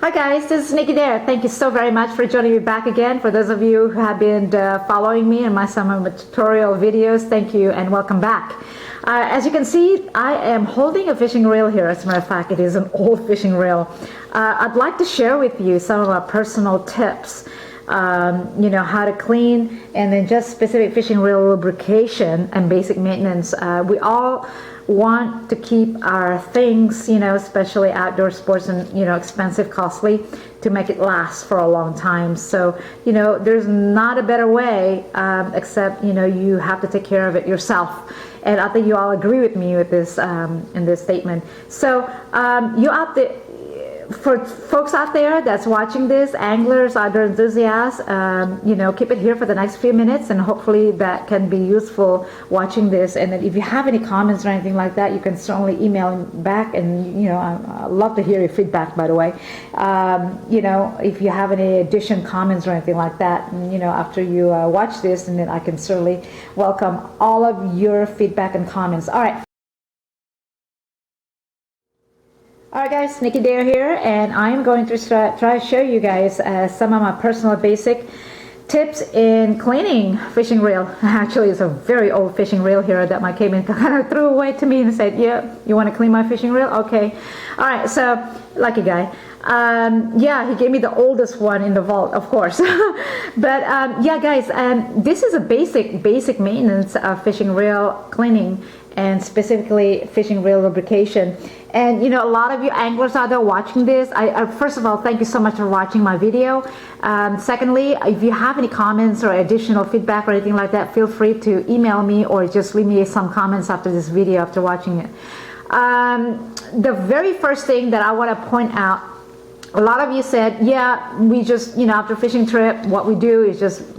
Hi guys, this is Nicky Dare. Thank you so very much for joining me back again. For those of you who have been following me in some of my tutorial videos, thank you and welcome back. As you can see, I am holding a fishing reel here. As a matter of fact, it is an old fishing reel. I'd like to share with you some of my personal tips. How to clean, and then just specific fishing reel lubrication and basic maintenance. We all want to keep our things, especially outdoor sports and, expensive, costly, to make it last for a long time. So, there's not a better way, except, you have to take care of it yourself. And I think you all agree with me with this, in this statement. So, you out there, for folks out there that's watching this, anglers, outdoor enthusiasts, keep it here for the next few minutes, and hopefully that can be useful watching this. And then if you have any comments or anything like that, you can certainly email back, and I'd love to hear your feedback, by the way. If you have any addition comments or anything like that, after you watch this, and then I can certainly welcome all of your feedback and comments. All right. Alright guys, Nicky Dare here, and I'm going to try to show you guys some of my personal basic tips in cleaning fishing reel. Actually, it's a very old fishing reel here that my Cayman kind of threw away to me and said, yeah, you want to clean my fishing reel? Okay. Alright, so, lucky guy. Yeah, he gave me the oldest one in the vault, of course. But yeah guys, this is a basic maintenance of fishing reel cleaning, and specifically fishing reel lubrication. And a lot of you anglers out there watching this, I first of all, thank you so much for watching my video. Secondly, if you have any comments or additional feedback or anything like that, feel free to email me or just leave me some comments after this video, after watching it. The very first thing that I want to point out, a lot of you said, yeah, we just, after fishing trip, what we do is just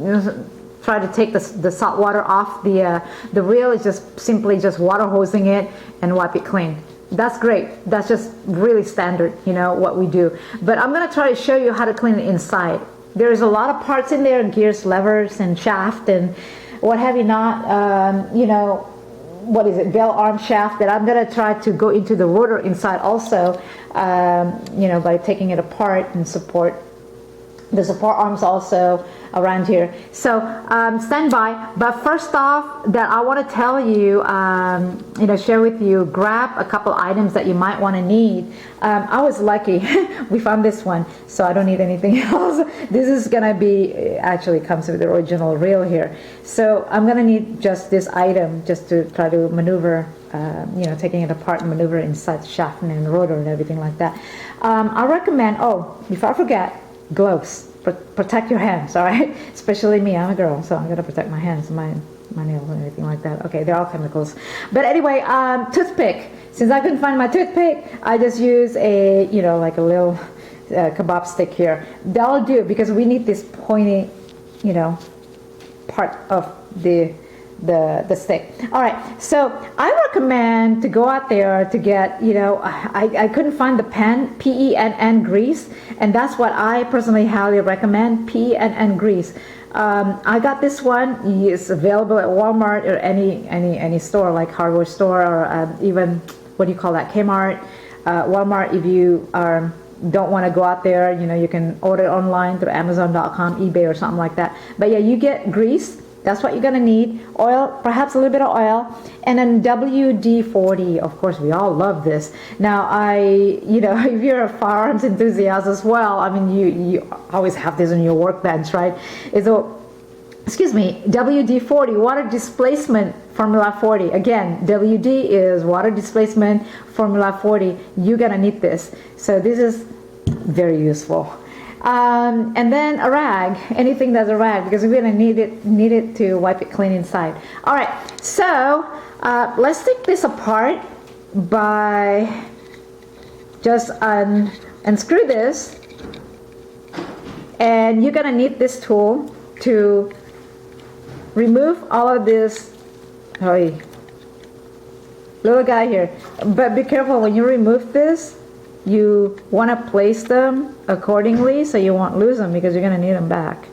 try to take the salt water off the reel. Is just simply just water hosing it and wipe it clean. That's great. That's just really standard, what we do. But I'm going to try to show you how to clean it inside. There's a lot of parts in there, gears, levers, and shaft, and what have you not, what is it, bell arm shaft, that I'm going to try to go into the rotor inside also, by taking it apart and support. The support arms also around here. So stand by. But first off, that I want to tell you, share with you, grab a couple items that you might want to need. I was lucky. We found this one, so I don't need anything else. This is gonna be, actually comes with the original reel here. So I'm gonna need just this item just to try to maneuver, taking it apart and maneuver inside the shaft and the rotor and everything like that. I recommend, before I forget, gloves. Protect your hands, all right? Especially me, I'm a girl, so I'm gonna protect my hands, my nails and everything like that. Okay, they're all chemicals. But anyway, toothpick. Since I couldn't find my toothpick, I just use a, like a little kebab stick here. That'll do, because we need this pointy, part of the stick. All right, so I recommend to go out there to get, I couldn't find the PENN grease, and that's what I personally highly recommend, PENN grease. I got this one. It's available at Walmart or any store, like hardware store, or even, what do you call that, Kmart, Walmart. If you don't want to go out there, you can order online through Amazon.com, eBay, or something like that. But yeah, you get grease. That's what you're going to need. Oil, perhaps a little bit of oil, and then WD-40. Of course, we all love this. Now, if you're a firearms enthusiast as well, I mean, you always have this on your workbench, right? WD-40, water displacement formula 40. Again, WD is water displacement formula 40. You're going to need this. So this is very useful. And then a rag, anything that's a rag, because we're gonna need it to wipe it clean inside. All right, so let's take this apart by just unscrew this, and you're gonna need this tool to remove all of this little guy here. But be careful when you remove this. You want to place them accordingly so you won't lose them, because you're going to need them back.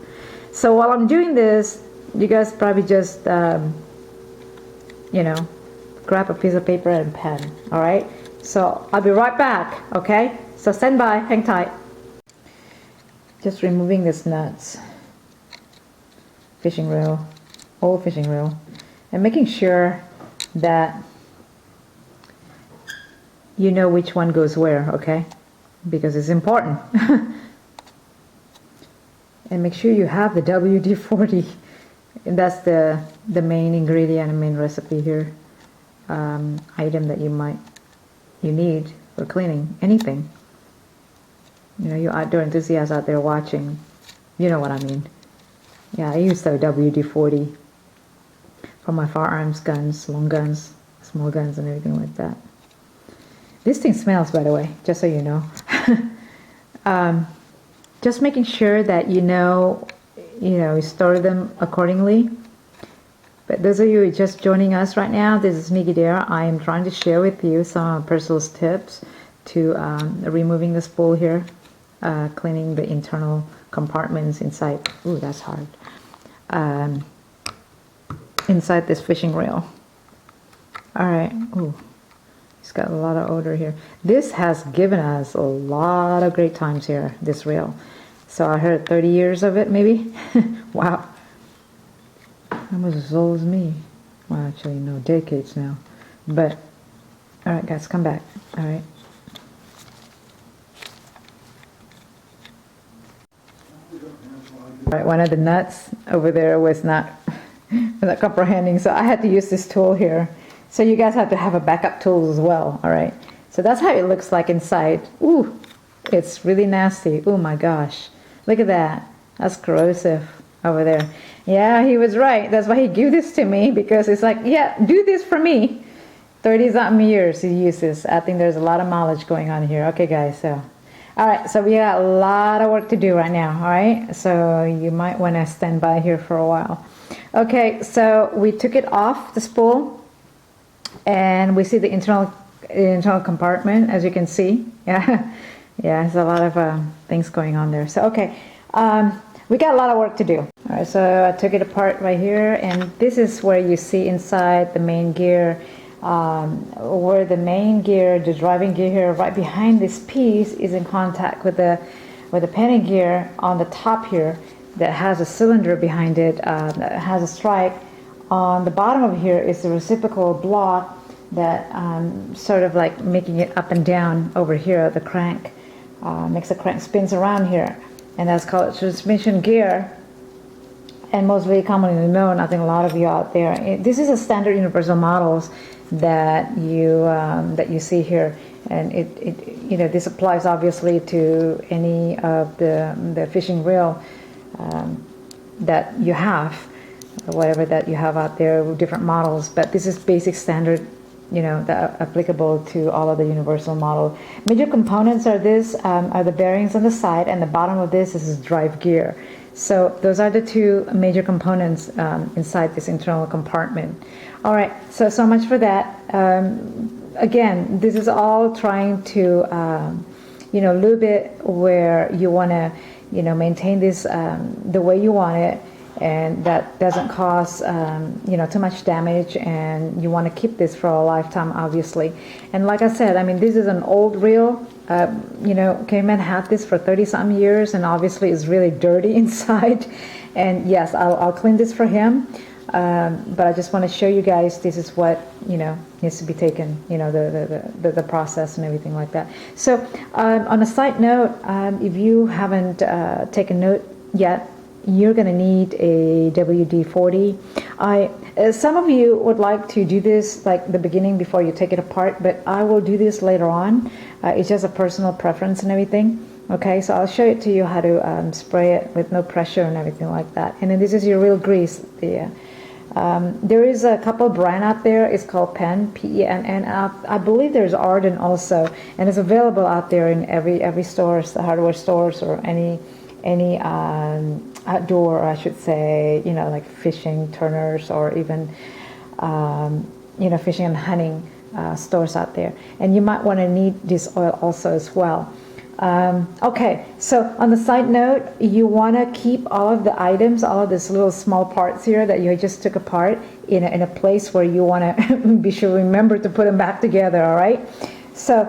So while I'm doing this, you guys probably just, grab a piece of paper and pen. All right. So I'll be right back. Okay. So stand by. Hang tight. Just removing this nuts, fishing reel, old fishing reel, and making sure that you know which one goes where, okay? Because it's important. And make sure you have the WD-40. And that's the main ingredient and main recipe here. Item that you need for cleaning anything. You know, you outdoor enthusiasts out there watching, you know what I mean. Yeah, I use the WD-40 for my firearms, guns, long guns, small guns, and everything like that. This thing smells, by the way, just so you know. Just making sure that you store them accordingly. But those of you who are just joining us right now, this is Nicky Dare. I am trying to share with you some personal tips to removing the spool here, cleaning the internal compartments inside. Ooh, that's hard. Inside this fishing reel. All right. Ooh, it's got a lot of odor here. This has given us a lot of great times here, this reel. So I heard 30 years of it, maybe. Wow. Almost as old as me. Well, actually, no, decades now. But, all right, guys, come back. All right. All right, one of the nuts over there was not comprehending, so I had to use this tool here. So you guys have to have a backup tool as well, all right? So that's how it looks like inside. Ooh, it's really nasty. Oh my gosh. Look at that. That's corrosive over there. Yeah, he was right. That's why he gave this to me, because it's like, yeah, do this for me. 30-something years he used this. I think there's a lot of mileage going on here. Okay, guys, so. All right, so we got a lot of work to do right now, all right? So you might want to stand by here for a while. Okay, so we took it off the spool, and we see the internal compartment, as you can see. Yeah, yeah, there's a lot of things going on there. So, okay, we got a lot of work to do. All right, so I took it apart right here, and this is where you see inside the main gear, where the main gear, the driving gear here, right behind this piece, is in contact with the penny gear on the top here that has a cylinder behind it, that has a strike. On the bottom of here is the reciprocal block that sort of like making it up and down over here. The crank makes the crank spins around here, and that's called transmission gear. And mostly commonly known, I think a lot of you out there, this is a standard universal models that you see here, and it this applies obviously to any of the fishing reel that you have, whatever that you have out there, different models. But this is basic standard, that applicable to all of the universal model. Major components are the bearings on the side, and the bottom of this is drive gear. So those are the two major components inside this internal compartment. All right, so much for that. Again, this is all trying to, lube it where you want to, maintain this the way you want it, and that doesn't cause, too much damage, and you want to keep this for a lifetime, obviously. And like I said, I mean, this is an old reel. Caveman had this for 30-something years, and obviously it's really dirty inside. And yes, I'll clean this for him. But I just want to show you guys this is what needs to be taken, the process and everything like that. So on a side note, if you haven't taken note yet, you're going to need a WD-40. Some of you would like to do this like the beginning before you take it apart, but I will do this later on. It's just a personal preference and everything. Okay, so I'll show it to you how to spray it with no pressure and everything like that. And then this is your real grease. There is a couple brand out there. It's called Penn, P-E-N-N. I believe there's Arden also, and it's available out there in every stores, the hardware stores, or any outdoor, I should say, like fishing Turners, or even fishing and hunting stores out there. And you might want to need this oil also as well. Okay, so on the side note, you want to keep all of the items, all of these little small parts here that you just took apart in a place where you want to be sure remember to put them back together. All right, so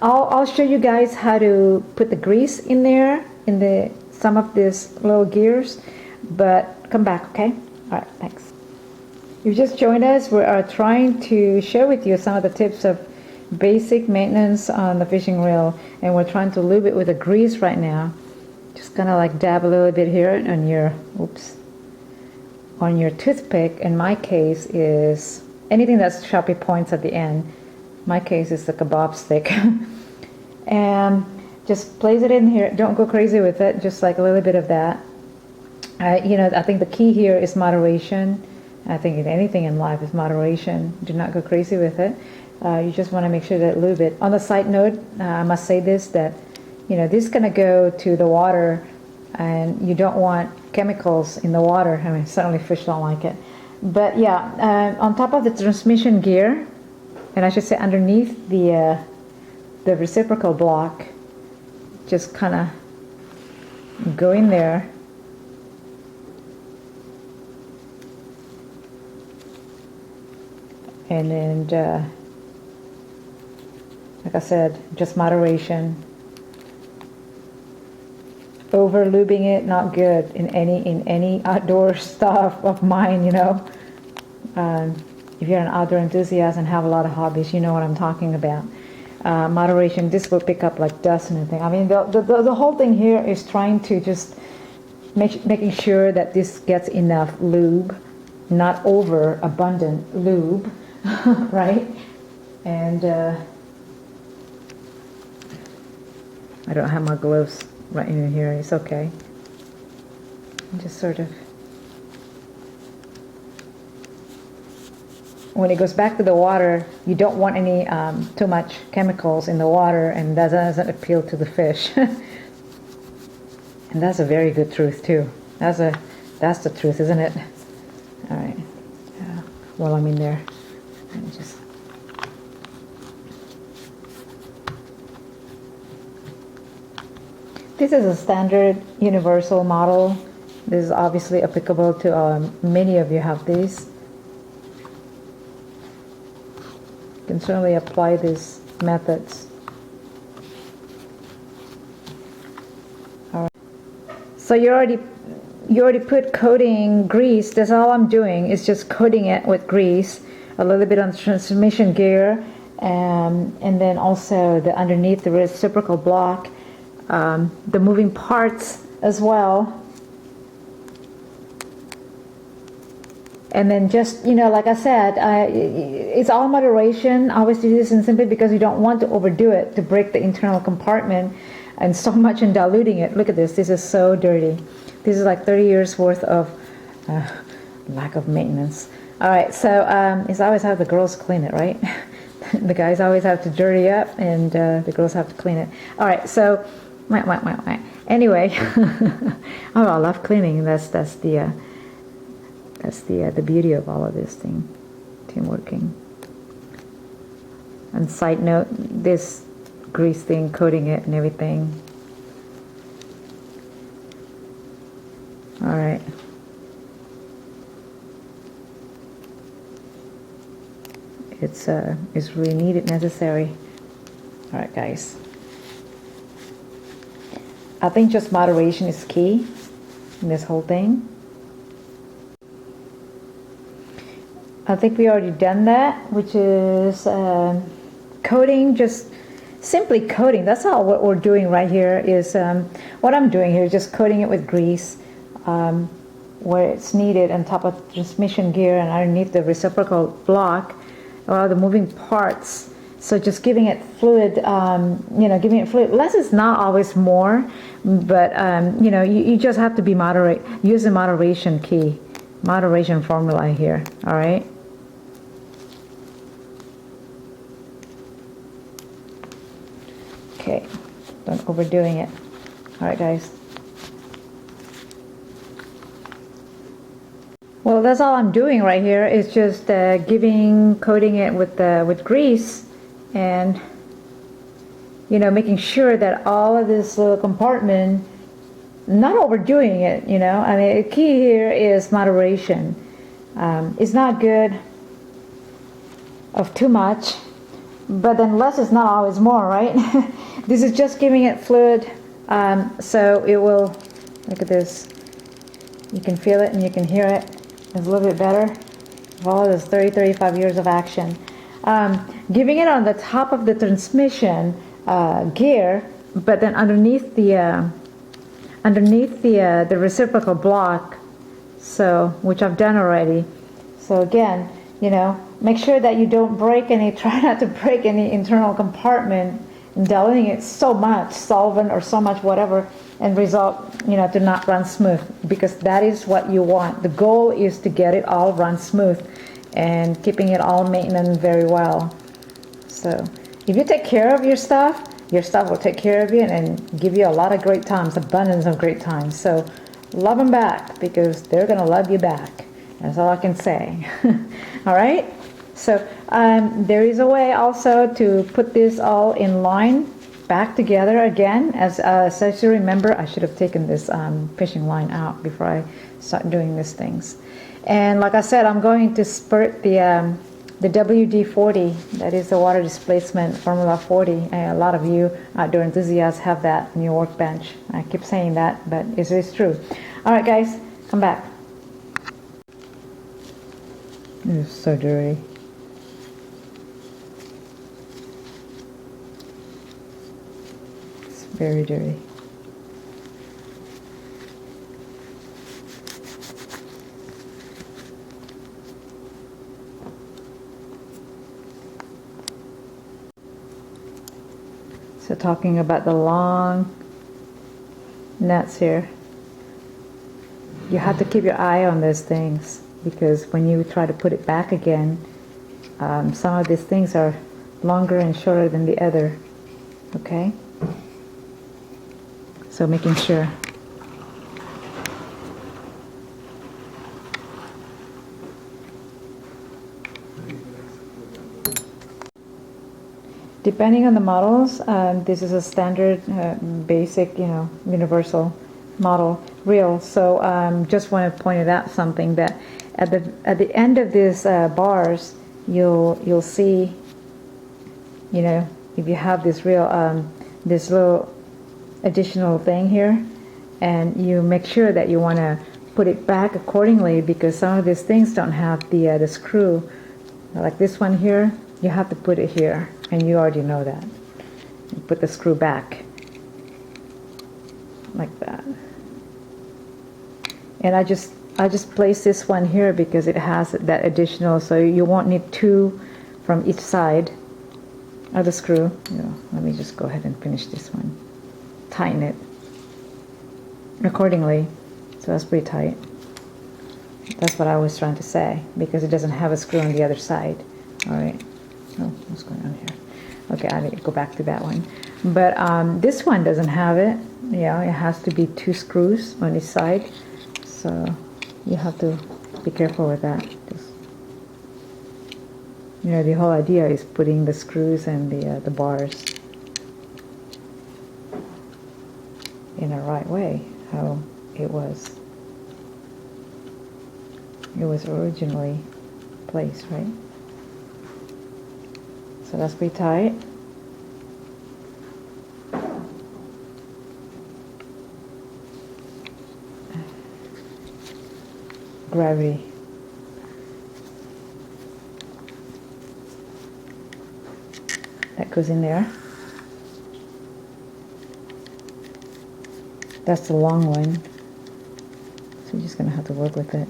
I'll show you guys how to put the grease in there in the some of these little gears, but come back, okay? All right, thanks. You just joined us. We are trying to share with you some of the tips of basic maintenance on the fishing reel, and we're trying to lube it with the grease right now. Just kind of like dab a little bit here on your, oops, on your toothpick. In my case is anything that's sharpie points at the end. My case is the kebab stick. And just place it in here. Don't go crazy with it, just like a little bit of that. I think the key here is moderation. I think in anything in life is moderation. Do not go crazy with it. You just want to make sure that lube it. On the side note, I must say this, that this is going to go to the water, and you don't want chemicals in the water. I mean, certainly fish don't like it. But yeah, on top of the transmission gear, and I should say underneath the reciprocal block, just kind of go in there. And then, like I said, just moderation. Over lubing it, not good in any outdoor stuff of mine. If you're an outdoor enthusiast and have a lot of hobbies, you know what I'm talking about. Moderation. This will pick up like dust and everything. I mean, the whole thing here is trying to just making sure that this gets enough lube, not over abundant lube. Right? And I don't have my gloves right in here. It's okay. Just sort of, when it goes back to the water, you don't want any too much chemicals in the water, and that doesn't appeal to the fish. And that's a very good truth too. That's the truth, isn't it? All right. While I'm in there. Just this is a standard universal model. This is obviously applicable to many of you have these. You can certainly apply these methods. All right. So you already put coating grease. That's all I'm doing is just coating it with grease. A little bit on the transmission gear, and then also underneath the reciprocal block, the moving parts as well. And then just, like I said, it's all moderation. I always do this simply because you don't want to overdo it to break the internal compartment and so much in diluting it. Look at this. This is so dirty. This is like 30 years worth of lack of maintenance. All right, so it's always have the girls clean it, right? The guys always have to dirty up, and the girls have to clean it. All right, so anyway, oh, I love cleaning. That's the beauty of all of this thing, team working. And side note, this grease thing, coating it and everything. All right. It's really needed, necessary. All right, guys. I think just moderation is key in this whole thing. I think we already done that, which is coating, just simply coating. That's all what we're doing right here is, what I'm doing here is just coating it with grease where it's needed on top of the transmission gear and underneath the reciprocal block, or the moving parts. So just giving it fluid, giving it fluid. Less is not always more, but you just have to be moderate. Use the moderation key, moderation formula here. All right. Okay, don't overdoing it. All right, guys. Well, that's all I'm doing right here is just coating it with grease, and making sure that all of this little compartment, not overdoing it. I mean, the key here is moderation. It's not good of too much, but then less is not always more, right? This is just giving it fluid, so it will, look at this, you can feel it and you can hear it. It's a little bit better. Well, there's 35 years of action. Giving it on the top of the transmission gear, but then underneath the reciprocal block, so, which I've done already. So again, you know, make sure that you don't break any, try not to break any internal compartment and diluting it so much solvent or so much whatever, and result, you know, to not run smooth, because that is what you want. The goal is to get it all run smooth and keeping it all maintained very well. So if you take care of your stuff will take care of you and give you a lot of great times, abundance of great times. So love them back, because they're gonna love you back. That's all I can say. All right, so there is a way also to put this all in line back together again. As you remember, I should have taken this fishing line out before I start doing these things. And like I said, I'm going to spurt the WD-40, that is the water displacement formula 40. A lot of you outdoor enthusiasts have that in your workbench. I keep saying that, but it is true. All right, guys, come back. It's so dirty. It's very dirty. So talking about the long nuts here, you have to keep your eye on those things, because when you try to put it back again, some of these things are longer and shorter than the other. Okay? So making sure. Depending on the models, this is a standard, basic, you know, universal model reel. So just want to point out something, that at the end of these bars, you'll see, you know, if you have this reel, this little additional thing here, and you make sure that you want to put it back accordingly, because some of these things don't have the screw, like this one here. You have to put it here, and you already know that. You put the screw back like that. And I just place this one here because it has that additional, so you won't need two from each side of the screw. You know, let me just go ahead and finish this one. Tighten it accordingly. So that's pretty tight. That's what I was trying to say, because it doesn't have a screw on the other side. All right. Oh, what's going on here? Okay, I need to go back to that one. But this one doesn't have it. Yeah, it has to be two screws on each side. So you have to be careful with that. Just, you know, the whole idea is putting the screws and the bars in the right way, how it was originally placed, right? So that's pretty tight. Gravity. That goes in there. That's the long one. So you're just going to have to work with it.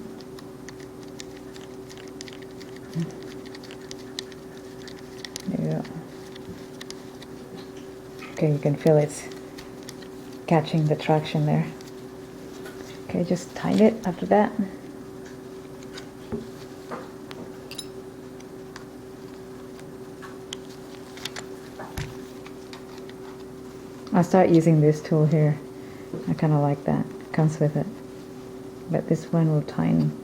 There you go. Okay, you can feel it's catching the traction there. Okay, just tighten it after that. I start using this tool here. I kind of like that. It comes with it. But this one will tighten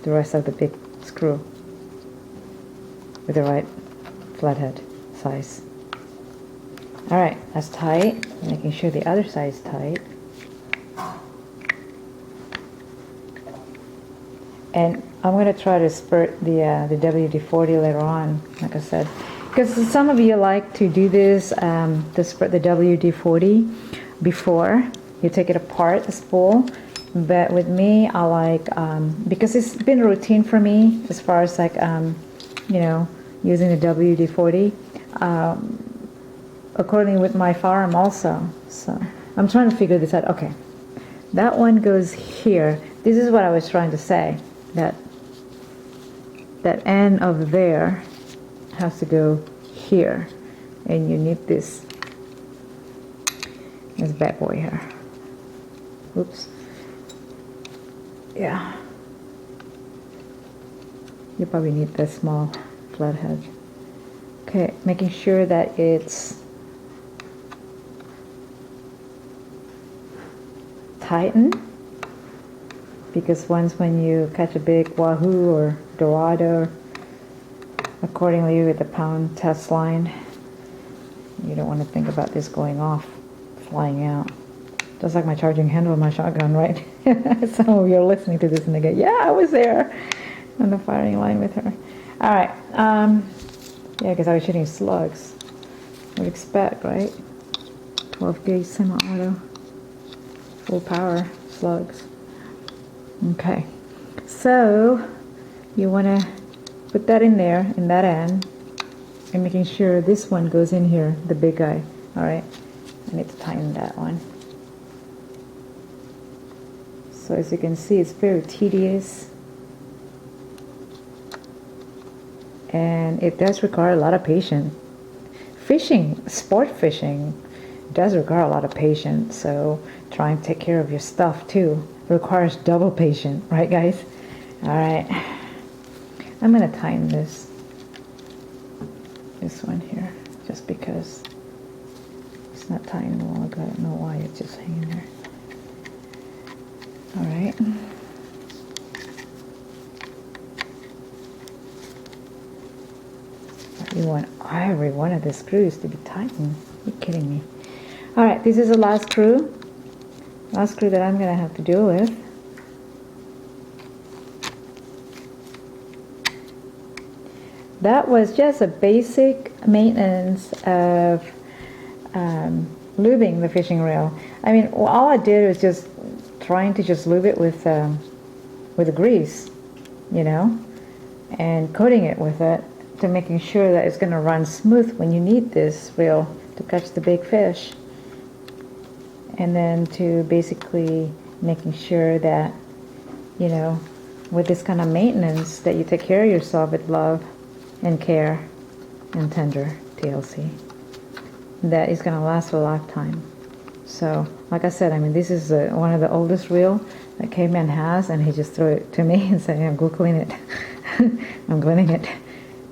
the rest of the big screw with the right flathead size. Alright, that's tight. Making sure the other side is tight. And I'm going to try to spurt the WD-40 later on, like I said. Because some of you like to do this, the WD-40 before you take it apart, the spool. But with me, I like, because it's been a routine for me as far as like, you know, using the WD-40, accordingly with my farm also. So I'm trying to figure this out. Okay, that one goes here. This is what I was trying to say, that end of there has to go here, and you need this bad boy here. Oops. Yeah, you probably need this small flathead. Okay, making sure that it's tightened, because once when you catch a big wahoo or dorado, accordingly with the pound test line, you don't want to think about this going off, flying out. Just like my charging handle of my shotgun, right? Some of you are listening to this and they go, yeah, I was there on the firing line with her. All right. Yeah, because I was shooting slugs. Would expect, right? 12 gauge semi-auto, full power slugs. Okay. So you want to put that in there, in that end, and making sure this one goes in here, the big guy. All right. I need to tighten that one. So as you can see, it's very tedious, and it does require a lot of patience. Fishing, sport fishing, does require a lot of patience, so trying to take care of your stuff too requires double patience, right guys? Alright, I'm going to tighten this one here, just because it's not tightened well. I don't know why it's just hanging there. All right. You want every one of the screws to be tightened. You're kidding me. All right, this is the last screw. Last screw that I'm going to have to deal with. That was just a basic maintenance of lubing the fishing reel. I mean, all I did was just trying to just lube it with the grease, you know, and coating it with it to making sure that it's going to run smooth when you need this reel to catch the big fish, and then to basically making sure that, you know, with this kind of maintenance, that you take care of yourself with love and care and tender TLC, that is going to last for a lifetime. So, like I said, I mean, this is one of the oldest reel that Caveman has, and he just threw it to me and said, yeah, go clean it. I'm cleaning it.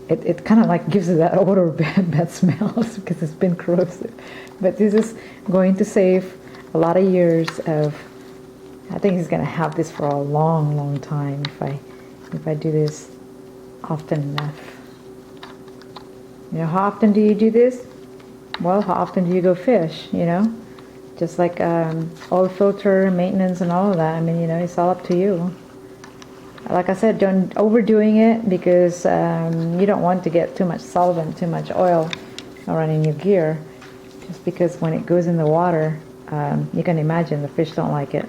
It kind of like gives it that odor of bad smells because it's been corrosive. But this is going to save a lot of years of, I think he's going to have this for a long, long time if I do this often enough. You know, how often do you do this? Well, how often do you go fish, you know? Just like oil filter maintenance and all of that. I mean, you know, it's all up to you. Like I said, don't overdoing it, because you don't want to get too much solvent, too much oil around in your gear. Just because when it goes in the water, you can imagine the fish don't like it.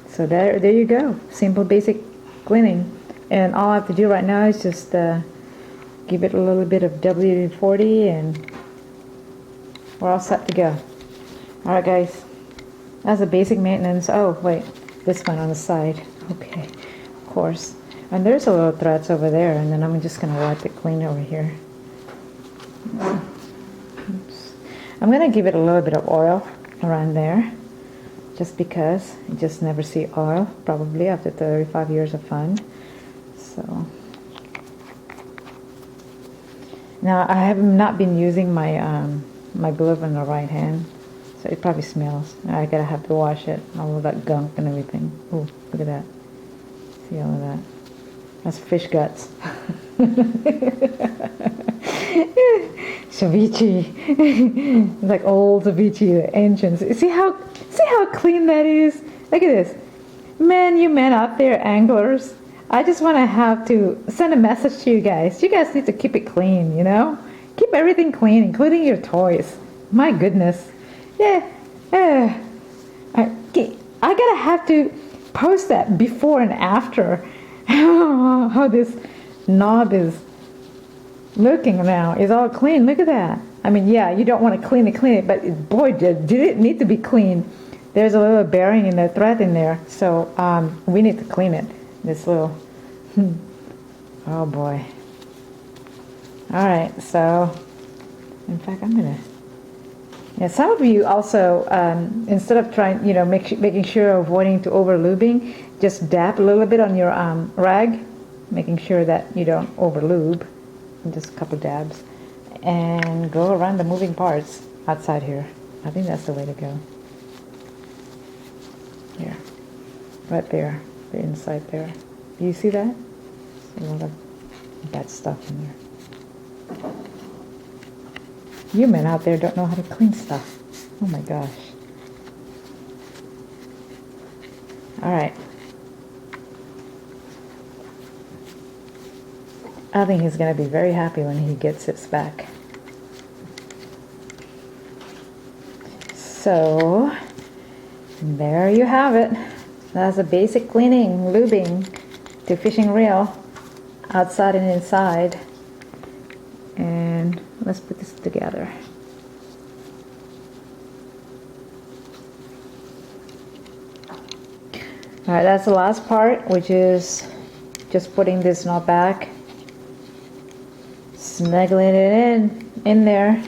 So there you go. Simple, basic cleaning. And all I have to do right now is just give it a little bit of WD-40 and we're all set to go. Alright guys, that's a basic maintenance. Oh wait, this one on the side. Okay, of course. And there's a little threads over there, and then I'm just going to wipe it clean over here. Oops. I'm going to give it a little bit of oil around there, just because you just never see oil, probably after 35 years of fun. So now I have not been using my my glove on the right hand, so it probably smells. I gotta have to wash it, all of that gunk and everything. Oh, look at that! See all of that? That's fish guts. Ceviche, like old ceviche, the ancients. See how clean that is? Look at this, man. You men out there, anglers. I just want to have to send a message to you guys. You guys need to keep it clean, you know? Keep everything clean, including your toys. My goodness. Yeah. I gotta have to post that before and after. How this knob is looking now. It's all clean. Look at that. I mean, yeah, you don't want to clean it, but boy, did it need to be clean. There's a little bearing in the thread in there, so we need to clean it. This little, oh boy. All right, so in fact, I'm gonna. Yeah, some of you also, instead of trying, you know, making sure avoiding to over lubing, just dab a little bit on your rag, making sure that you don't over lube. Just a couple dabs, and go around the moving parts outside here. I think that's the way to go. Here, right there, the inside there. Do you see that? See all the bad stuff in there. You men out there don't know how to clean stuff. Oh my gosh. All right. I think he's going to be very happy when he gets this back. So, there you have it. That's a basic cleaning, lubing to fishing reel, outside and inside. And let's put this together. All right, that's the last part, which is just putting this knot back, snuggling it in there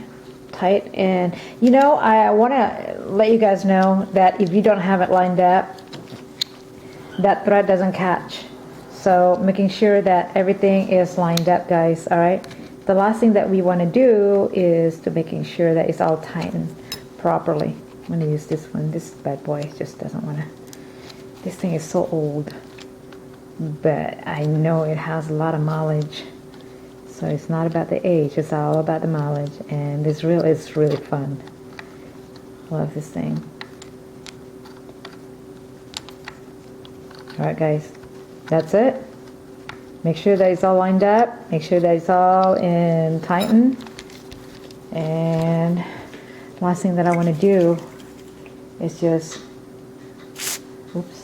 tight. And you know, I want to let you guys know that if you don't have it lined up, that thread doesn't catch. So making sure that everything is lined up, guys. All right, the last thing that we want to do is to making sure that it's all tightened properly. I'm going to use this one. This bad boy just doesn't want to. This thing is so old, but I know it has a lot of mileage. So it's not about the age, it's all about the mileage. And this reel is really fun. I love this thing. Alright guys, that's it. Make sure that it's all lined up. Make sure that it's all in tightened. And last thing that I want to do is just, oops.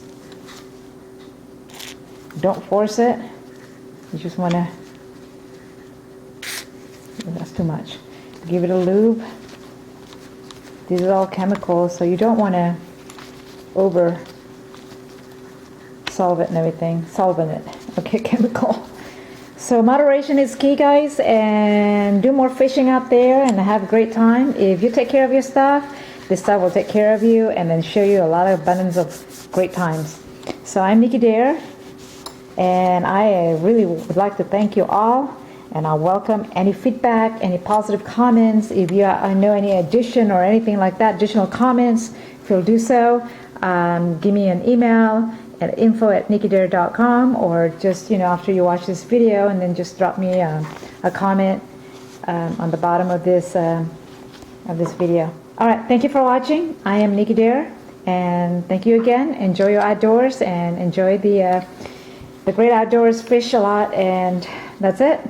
Don't force it. You just want to, that's too much. Give it a lube. These are all chemicals, so you don't want to over solve it and everything. Solvent it. Okay, chemical. So moderation is key, guys, and do more fishing out there and have a great time. If you take care of your stuff, this stuff will take care of you and then show you a lot of abundance of great times. So I'm Nicky Dare, and I really would like to thank you all, and I welcome any feedback, any positive comments. If you know any addition or anything like that, additional comments, if you'll do so, give me an email at info@nickydare.com, or just, you know, after you watch this video, and then just drop me a comment on the bottom of this video. All right, thank you for watching. I am Nicky Dare, and thank you again. Enjoy your outdoors and enjoy the great outdoors. Fish a lot, and that's it.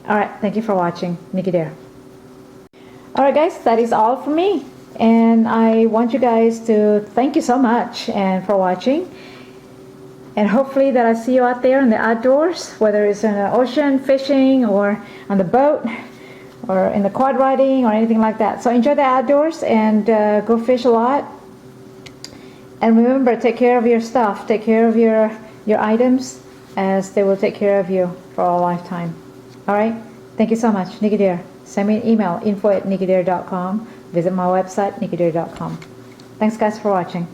All right, thank you for watching. Nicky Dare. All right, guys, that is all for me, and I want you guys to thank you so much and for watching. And hopefully that I see you out there in the outdoors, whether it's in the ocean, fishing, or on the boat, or in the quad riding, or anything like that. So enjoy the outdoors and go fish a lot. And remember, take care of your stuff. Take care of your items, as they will take care of you for a lifetime. All right? Thank you so much. Nicky Dare. Send me an email, info@nickydare.com. Visit my website, nickydare.com. Thanks, guys, for watching.